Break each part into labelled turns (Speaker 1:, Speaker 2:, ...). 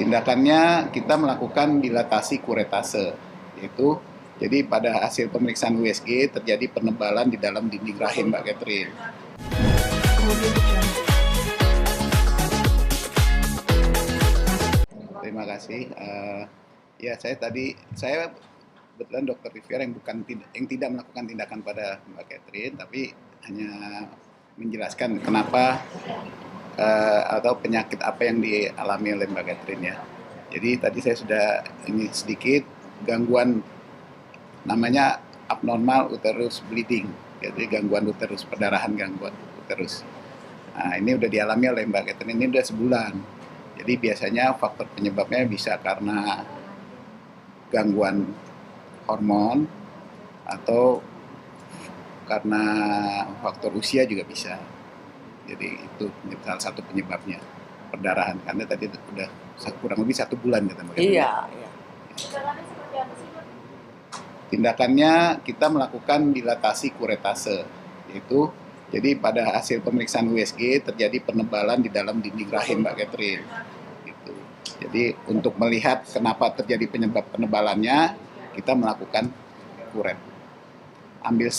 Speaker 1: Tindakannya kita melakukan dilatasi kuretase, yaitu jadi pada hasil pemeriksaan USG terjadi penebalan di dalam dinding rahim Mbak Catherine. Terima kasih. Ya saya kebetulan Dokter Riviera yang tidak melakukan tindakan pada Mbak Catherine, tapi hanya menjelaskan kenapa atau penyakit apa yang dialami oleh Mbak Catherine ya. Jadi tadi saya sudah ini sedikit gangguan namanya abnormal uterus bleeding, jadi gangguan uterus, perdarahan gangguan uterus. Nah, ini udah dialami oleh Mbak Catherine, ini udah sebulan. Jadi biasanya faktor penyebabnya bisa karena gangguan hormon atau karena faktor usia juga bisa. Jadi itu salah satu penyebabnya perdarahan, karena tadi udah kurang lebih 1 bulan kata Mbak Catherine.
Speaker 2: Iya.
Speaker 3: Tindakannya seperti apa sih, Pak?
Speaker 1: Tindakannya kita melakukan dilatasi kuretase, yaitu jadi pada hasil pemeriksaan USG terjadi penebalan di dalam dinding rahim Mbak Catherine. Gitu. Jadi untuk melihat kenapa terjadi penyebab penebalannya, kita melakukan kuret. Ambil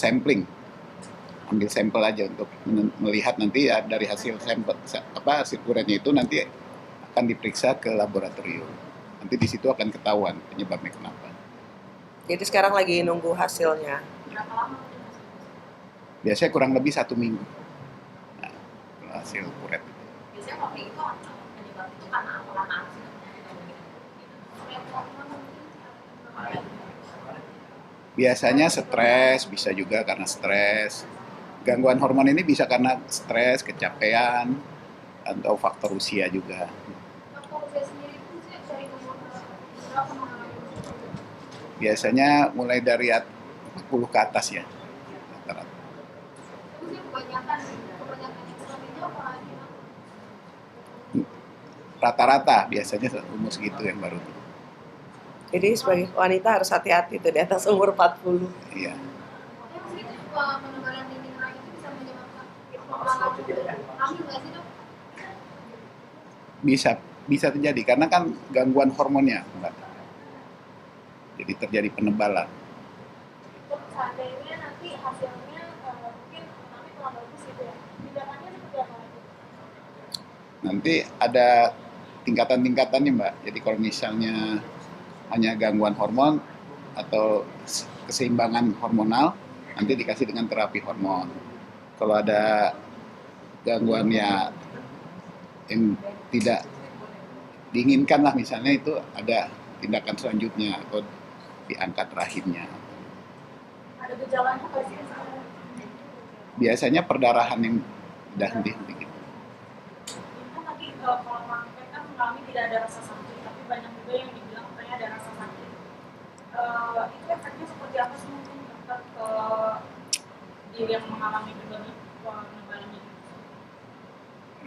Speaker 1: sampel aja untuk melihat nanti ya, dari hasil hasil kuretnya itu nanti akan diperiksa ke laboratorium. Nanti di situ akan ketahuan penyebabnya kenapa.
Speaker 2: Jadi sekarang lagi nunggu hasilnya.
Speaker 3: Berapa lama?
Speaker 1: Biasanya kurang lebih 1 minggu. Nah, hasil kuret.
Speaker 3: Biasanya kalau kayak gitu penyebab itu karena apa?
Speaker 1: Biasanya stres, bisa juga karena stres. Gangguan hormon ini bisa karena stres, kecapean, atau faktor usia juga.
Speaker 3: Kalau saya sendiri pun saya cari umur berapa mengalami?
Speaker 1: Biasanya mulai dari 40 ke atas ya. Rata-rata.
Speaker 3: Itu sih kebanyakan yang seperti itu apalagi
Speaker 1: Rata-rata biasanya umur segitu yang baru.
Speaker 2: Jadi sebagai wanita harus hati-hati tuh di atas umur 40.
Speaker 1: Iya.
Speaker 3: Tapi itu juga penebalan dinding rahim itu bisa menyebabkan hamil nggak sih, Dok?
Speaker 1: Bisa terjadi karena kan gangguan hormonnya, Mbak. Jadi terjadi penebalan.
Speaker 3: Terus seandainya nanti hasilnya mungkin kami kurang bagus gitu ya. Tindakannya seperti apa lagi?
Speaker 1: Nanti ada tingkatan-tingkatannya, Mbak. Jadi kalau misalnya hanya gangguan hormon atau keseimbangan hormonal, nanti dikasih dengan terapi hormon. Kalau ada gangguannya yang tidak diinginkan lah, misalnya itu ada tindakan selanjutnya atau diangkat rahimnya.
Speaker 3: Ada gejalanya nggak sih?
Speaker 1: Biasanya perdarahan yang udah henti-henti gitu.
Speaker 3: Kan tadi kalau praktek kan kami tidak ada rasa sakit, tapi banyak juga yang dibilang katanya ada rasa sakit. Itu efeknya seperti apa sih mungkin dokter ke diri yang mengalami penebalan ini?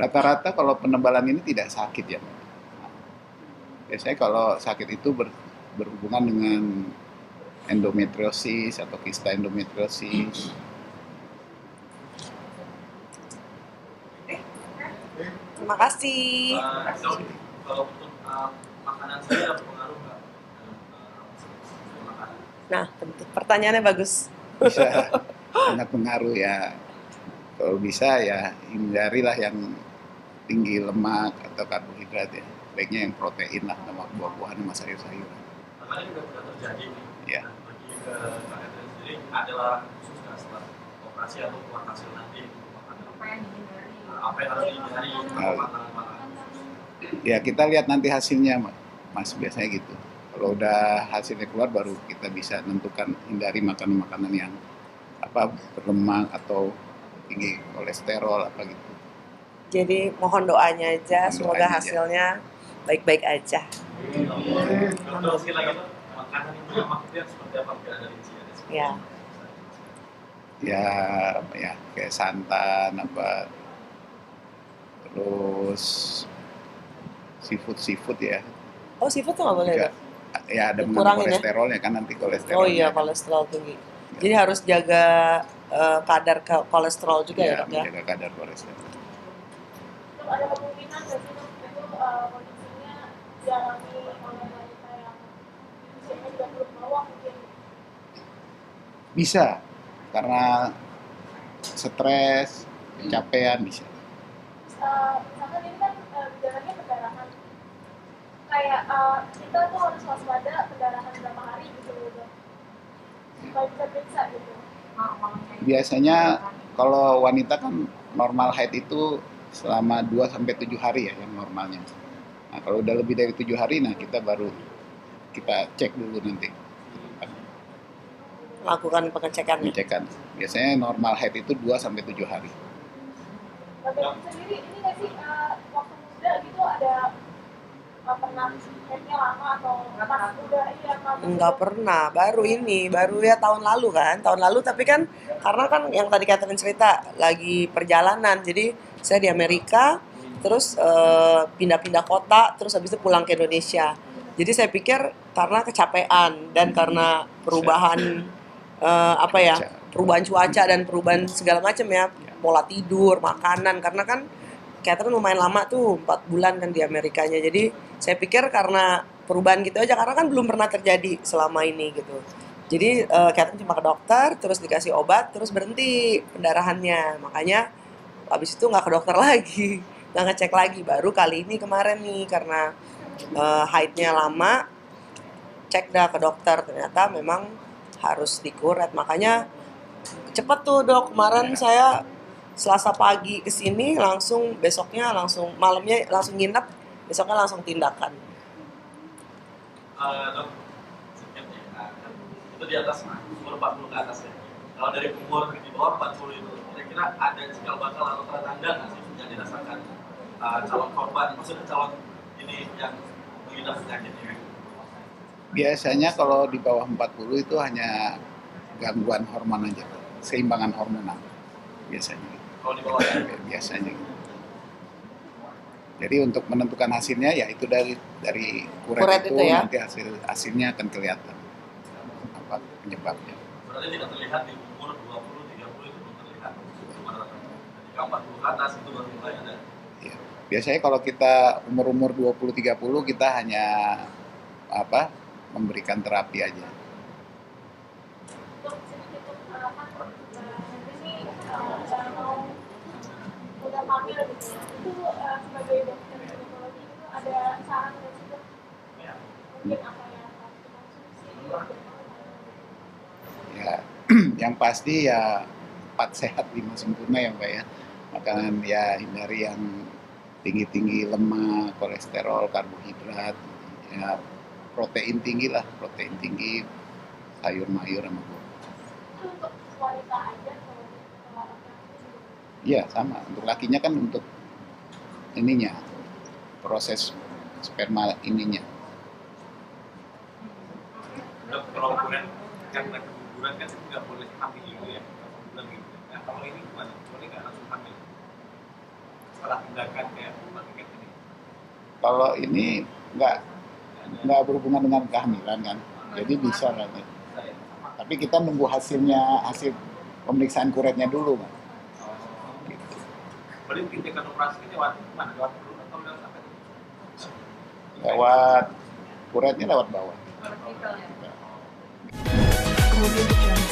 Speaker 1: Rata-rata kalau penebalan ini tidak sakit ya. Biasanya kalau sakit itu berhubungan dengan endometriosis atau kista endometriosis.
Speaker 2: Terima kasih.
Speaker 4: Kalau untuk makanan saya pengaruh nggak?
Speaker 2: Nah, tentu pertanyaannya bagus.
Speaker 1: Bisa sangat pengaruh ya. Kalau bisa ya hindarilah yang tinggi lemak atau karbohidrat ya. Baiknya yang protein lah, sama buah-buahan sama sayur-sayuran.
Speaker 4: Namanya juga sudah terjadi nih.
Speaker 1: Ya.
Speaker 4: Bagi ke Mbak Catherine sendiri ada larangan khusus nggak setelah operasi atau keluar hasil nanti untuk makanan?
Speaker 3: Apa yang dihindari?
Speaker 4: Apa yang harus dihindari makanan-makanan?
Speaker 1: Ya kita lihat nanti hasilnya, Mas, biasanya gitu. Kalau udah hasilnya keluar baru kita bisa tentukan hindari makanan-makanan yang berlemak atau tinggi kolesterol apa gitu.
Speaker 2: Jadi mohon doanya aja, semoga
Speaker 1: Doanya aja.
Speaker 2: hasilnya baik-baik aja.
Speaker 4: Dokter sekali lagi makanan itu maksudnya seperti apa? Mungkin ada rinciannya.
Speaker 2: Ya.
Speaker 1: Ya kayak santan apa, terus seafood ya.
Speaker 2: Oh, seafood tuh nggak boleh,
Speaker 1: Juga,
Speaker 2: Dok?
Speaker 1: ya ada mengandung
Speaker 2: Dikurangin ya?
Speaker 1: kolesterolnya kan, nanti kolesterol.
Speaker 2: Oh iya, kolesterol tinggi. Jadi harus jaga kadar kolesterol juga ya, Dok ya?
Speaker 1: Menjaga kadar kolesterol.
Speaker 3: Ada kemungkinan nggak sih, Dok, itu kondisinya dialami oleh wanita yang usianya 30 bawah mungkin?
Speaker 1: Bisa, karena stres, kecapean bisa.
Speaker 3: Misalkan ini kan gejalanya pendarahan, kayak kita tuh harus waspada pendarahan berapa hari gitu dok, supaya bisa periksa gitu.
Speaker 1: Biasanya kalau wanita kan normal haid itu selama 2-7 hari ya yang normalnya. Nah, kalau udah lebih dari 7 hari, nah kita baru kita cek dulu nanti.
Speaker 2: Lakukan pengecekan.
Speaker 1: Pengecekan. Biasanya normal haid itu 2-7 hari.
Speaker 3: Tapi sendiri ini nggak sih waktu muda gitu ada pernah haidnya lama atau pas udah iya pas
Speaker 2: Nggak pernah, baru ya tahun lalu kan, tapi kan karena kan yang tadi Catherine cerita lagi perjalanan, jadi saya di Amerika, terus pindah-pindah kota, terus habis itu pulang ke Indonesia. Jadi saya pikir karena kecapean dan karena perubahan perubahan cuaca dan perubahan segala macam ya, pola tidur, makanan, karena kan Catherine lumayan lama tuh 4 bulan kan di Amerikanya, jadi saya pikir karena perubahan gitu aja, karena kan belum pernah terjadi selama ini gitu. Jadi Catherine cuma ke dokter, terus dikasih obat, terus berhenti pendarahannya, makanya abis itu nggak ke dokter lagi, nggak ngecek lagi, baru kali ini kemarin nih karena haidnya lama, cek dah ke dokter, ternyata memang harus dikuret, makanya cepet tuh dok, kemarin saya Selasa pagi kesini langsung, besoknya langsung, malamnya langsung nginep, besoknya langsung tindakan.
Speaker 4: Dok, sedikit ya, itu di atas umur 40 ke atas ya. Kalau dari umur di bawah 40 itu, kira-kira ada cikal bakal atau tanda nggak sih yang dirasakan calon korban, maksudnya calon ini yang mengidap penyakit ini?
Speaker 1: Biasanya kalau di bawah 40 itu hanya gangguan hormon aja, keseimbangan hormonal biasanya.
Speaker 4: Kalau di bawah
Speaker 1: Biasanya. Jadi untuk menentukan hasilnya ya itu dari kuret itu
Speaker 2: ya?
Speaker 1: nanti hasilnya akan kelihatan apa penyebabnya.
Speaker 4: berarti tidak terlihat di umur 20-30 itu belum terlihat. Ketika 40 ke atas itu baru mulai ada.
Speaker 1: Ya. Biasanya kalau kita umur 20-30 kita hanya memberikan terapi aja.
Speaker 3: untuk sedikit ini mau udah hamil gitu ya, itu sebagai dokter ginekologi itu ada saran dan juga mungkin apa yang harus dikonsumsi.
Speaker 1: Ya, yang pasti ya 4 sehat 5 sempurna ya Mbak ya. Makanan ya hindari yang tinggi-tinggi lemak, kolesterol, karbohidrat, ya protein tinggi, sayur mayur sama buah.
Speaker 3: Itu untuk wanita aja kalau laki-laki?
Speaker 1: Iya sama, untuk lakinya kan untuk ininya, proses sperma ininya.
Speaker 4: Dok, kalau kuret karena keguguran kan nggak boleh hamil gitu ya, bulan gitu. Nah kalau ini gimana? Boleh nggak langsung hamil? Setelah tindakan kayak pakai ini?
Speaker 1: Kalau ini nggak berhubungan dengan kehamilan kan, jadi bisa lah. Tapi kita nunggu hasil pemeriksaan kuretnya dulu kan.
Speaker 4: Boleh tindakan operasi ini lewat mana? Lewat perut atau lewat apa?
Speaker 1: Lewat kuretnya lewat bawah.
Speaker 5: Audio Jungle.